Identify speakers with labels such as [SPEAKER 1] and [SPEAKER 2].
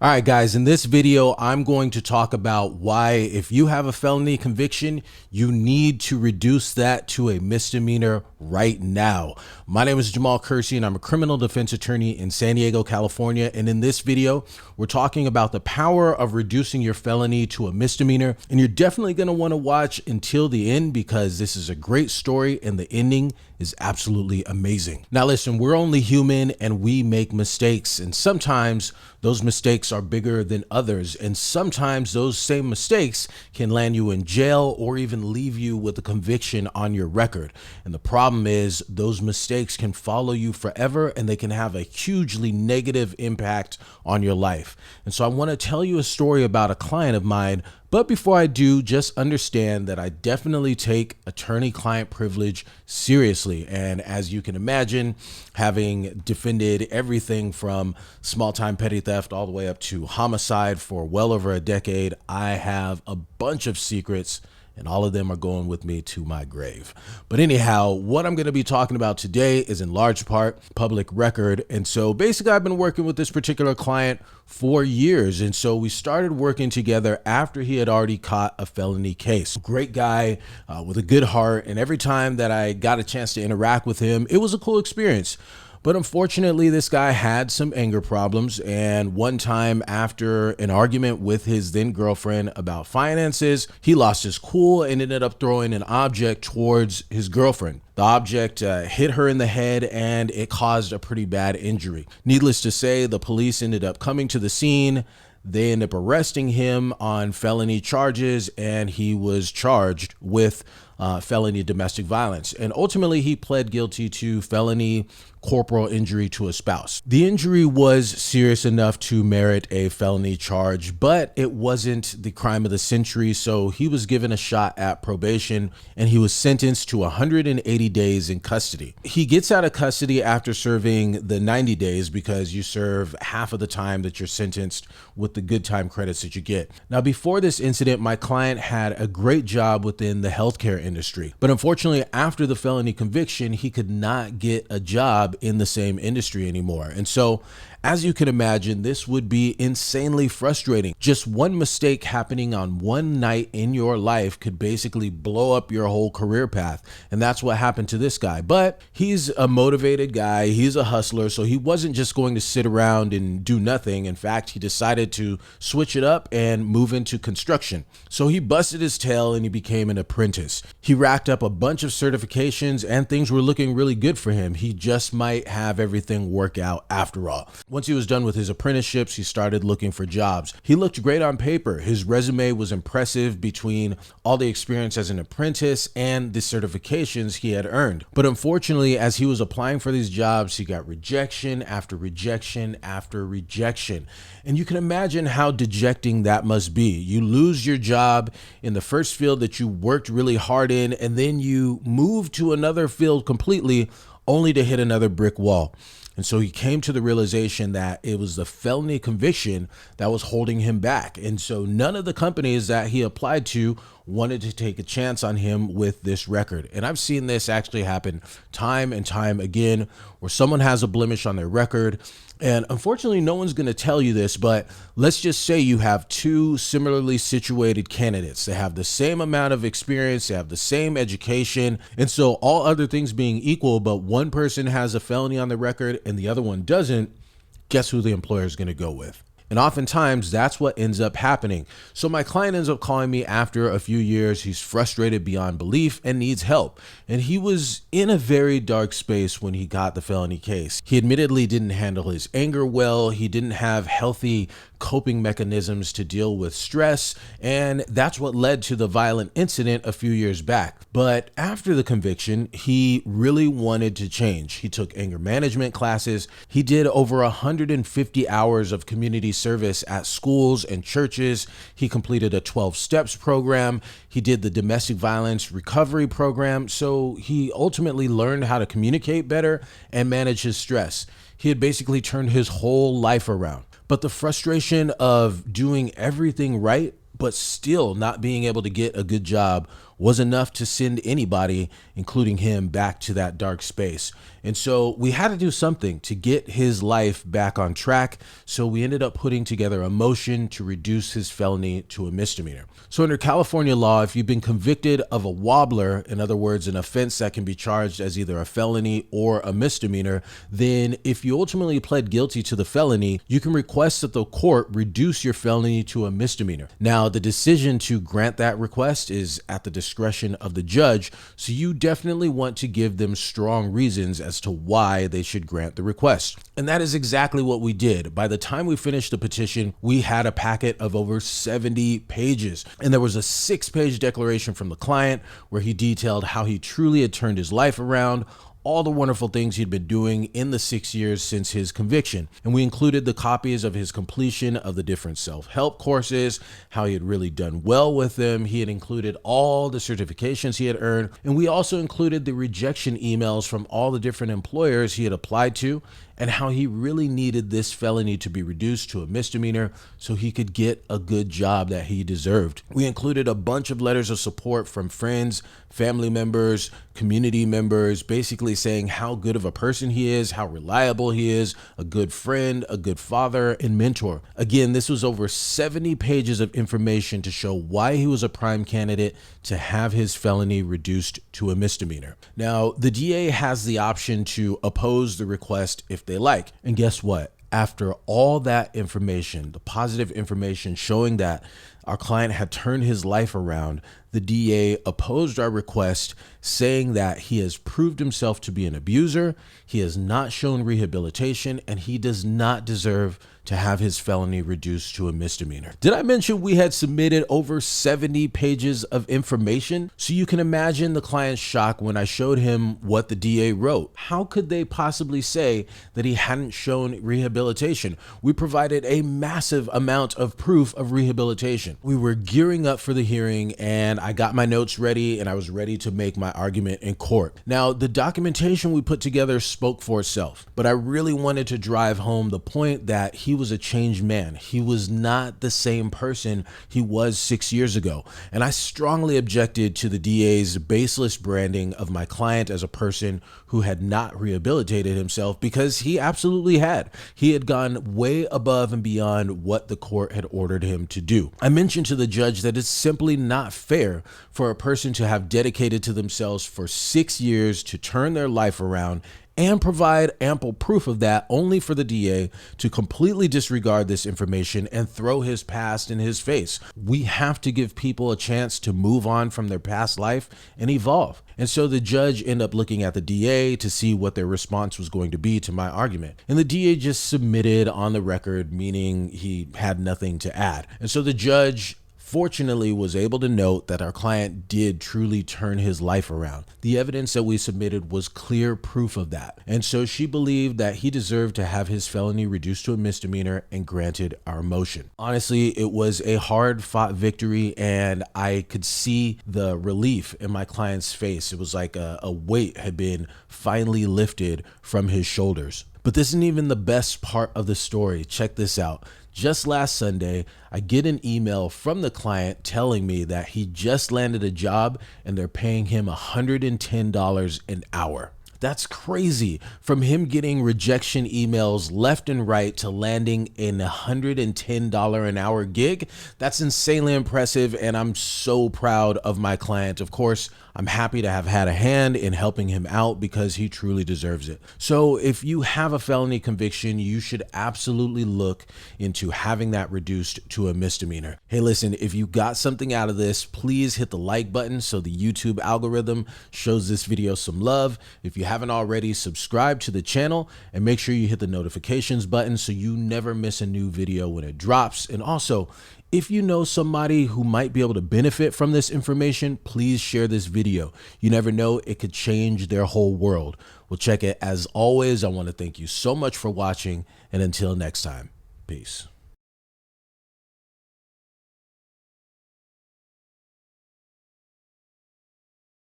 [SPEAKER 1] All right, guys, in this video, I'm going to talk about why if you have a felony conviction, you need to reduce that to a misdemeanor right now. My name is Jamahl Kersey, and I'm a criminal defense attorney in San Diego, California. And in this video, we're talking about the power of reducing your felony to a misdemeanor. And you're definitely going to want to watch until the end because this is a great story and the ending is absolutely amazing. Now, listen, we're only human and we make mistakes. And sometimes those mistakes are bigger than others. And sometimes those same mistakes can land you in jail or even leave you with a conviction on your record. And the problem is those mistakes can follow you forever and they can have a hugely negative impact on your life. And so I want to tell you a story about a client of mine. But before I do, just understand that I definitely take attorney-client privilege seriously. And as you can imagine, having defended everything from small-time petty theft all the way up to homicide for well over a decade, I have a bunch of secrets and all of them are going with me to my grave. But anyhow, what I'm going to be talking about today is in large part public record. And so basically I've been working with this particular client for years. And so we started working together after he had already caught a felony case. Great guy with a good heart. And every time that I got a chance to interact with him, it was a cool experience. But unfortunately, this guy had some anger problems. And one time after an argument with his then girlfriend about finances, he lost his cool and ended up throwing an object towards his girlfriend. The object hit her in the head and it caused a pretty bad injury. Needless to say, the police ended up coming to the scene. They ended up arresting him on felony charges and he was charged with felony domestic violence. And ultimately, he pled guilty to felony corporal injury to a spouse. The injury was serious enough to merit a felony charge, but it wasn't the crime of the century. So he was given a shot at probation and he was sentenced to 180 days in custody. He gets out of custody after serving the 90 days because you serve half of the time that you're sentenced with the good time credits that you get. Now, before this incident, my client had a great job within the healthcare industry, but unfortunately, after the felony conviction, he could not get a job in the same industry anymore. And so, as you can imagine, this would be insanely frustrating. Just one mistake happening on one night in your life could basically blow up your whole career path. And that's what happened to this guy. But he's a motivated guy. He's a hustler. So he wasn't just going to sit around and do nothing. In fact, he decided to switch it up and move into construction. So he busted his tail and he became an apprentice. He racked up a bunch of certifications and things were looking really good for him. He just might have everything work out after all. Once he was done with his apprenticeships, he started looking for jobs. He looked great on paper. His resume was impressive between all the experience as an apprentice and the certifications he had earned. But unfortunately, as he was applying for these jobs, he got rejection after rejection after rejection. And you can imagine how dejecting that must be. You lose your job in the first field that you worked really hard in, and then you move to another field completely only to hit another brick wall. And so he came to the realization that it was the felony conviction that was holding him back. And so none of the companies that he applied to wanted to take a chance on him with this record. And I've seen this actually happen time and time again, where someone has a blemish on their record. And unfortunately, no one's going to tell you this, but let's just say you have two similarly situated candidates. They have the same amount of experience, they have the same education. And so all other things being equal, but one person has a felony on the record and the other one doesn't, guess who the employer is going to go with? And oftentimes that's what ends up happening. So my client ends up calling me after a few years. He's frustrated beyond belief and needs help. And he was in a very dark space when he got the felony case. He admittedly didn't handle his anger well. He didn't have healthy coping mechanisms to deal with stress. And that's what led to the violent incident a few years back. But after the conviction, he really wanted to change. He took anger management classes. He did over 150 hours of community service at schools and churches. He completed a 12 steps program. He did the domestic violence recovery program. So he ultimately learned how to communicate better and manage his stress. He had basically turned his whole life around. But the frustration of doing everything right, but still not being able to get a good job was enough to send anybody, including him, back to that dark space. And so we had to do something to get his life back on track. So we ended up putting together a motion to reduce his felony to a misdemeanor. So under California law, if you've been convicted of a wobbler, in other words, an offense that can be charged as either a felony or a misdemeanor, then if you ultimately pled guilty to the felony, you can request that the court reduce your felony to a misdemeanor. Now, the decision to grant that request is at the discretion of the judge, so you definitely want to give them strong reasons as to why they should grant the request. And that is exactly what we did. By the time we finished the petition, we had a packet of over 70 pages. And there was a 6-page declaration from the client where he detailed how he truly had turned his life around, all the wonderful things he'd been doing in the 6 years since his conviction. And we included the copies of his completion of the different self-help courses, how he had really done well with them. He had included all the certifications he had earned. And we also included the rejection emails from all the different employers he had applied to, and how he really needed this felony to be reduced to a misdemeanor so he could get a good job that he deserved. We included a bunch of letters of support from friends, family members, community members, basically saying how good of a person he is, how reliable he is, a good friend, a good father, and mentor. Again, this was over 70 pages of information to show why he was a prime candidate to have his felony reduced to a misdemeanor. Now, the DA has the option to oppose the request if they like. And guess what? After all that information, the positive information showing that our client had turned his life around, the DA opposed our request, saying that he has proved himself to be an abuser, he has not shown rehabilitation, and he does not deserve to have his felony reduced to a misdemeanor. Did I mention we had submitted over 70 pages of information? So you can imagine the client's shock when I showed him what the DA wrote. How could they possibly say that he hadn't shown rehabilitation? We provided a massive amount of proof of rehabilitation. We were gearing up for the hearing, and I got my notes ready and I was ready to make my argument in court. Now, the documentation we put together spoke for itself, but I really wanted to drive home the point that he was a changed man. He was not the same person he was 6 years ago. And I strongly objected to the DA's baseless branding of my client as a person who had not rehabilitated himself, because he absolutely had. He had gone way above and beyond what the court had ordered him to do. I mentioned to the judge that it's simply not fair for a person to have dedicated to themselves for 6 years to turn their life around and provide ample proof of that, only for the DA to completely disregard this information and throw his past in his face. We have to give people a chance to move on from their past life and evolve. And so the judge ended up looking at the DA to see what their response was going to be to my argument. And the DA just submitted on the record, meaning he had nothing to add. And so the judge fortunately was able to note that our client did truly turn his life around. The evidence that we submitted was clear proof of that. And so she believed that he deserved to have his felony reduced to a misdemeanor and granted our motion. Honestly, it was a hard fought victory, and I could see the relief in my client's face. It was like a weight had been finally lifted from his shoulders. But this isn't even the best part of the story. Check this out. Just last Sunday, I get an email from the client telling me that he just landed a job and they're paying him $110 an hour. That's crazy. From him getting rejection emails left and right to landing an $110 an hour gig, that's insanely impressive, and I'm so proud of my client. Of course, I'm happy to have had a hand in helping him out because he truly deserves it. So if you have a felony conviction, you should absolutely look into having that reduced to a misdemeanor. Hey, listen, if you got something out of this, please hit the like button so the YouTube algorithm shows this video some love. If you haven't already, subscribe to the channel and make sure you hit the notifications button so you never miss a new video when it drops. And also, if you know somebody who might be able to benefit from this information, please share this video. You never know, it could change their whole world. Well, check it. As always, I want to thank you so much for watching, and until next time, peace.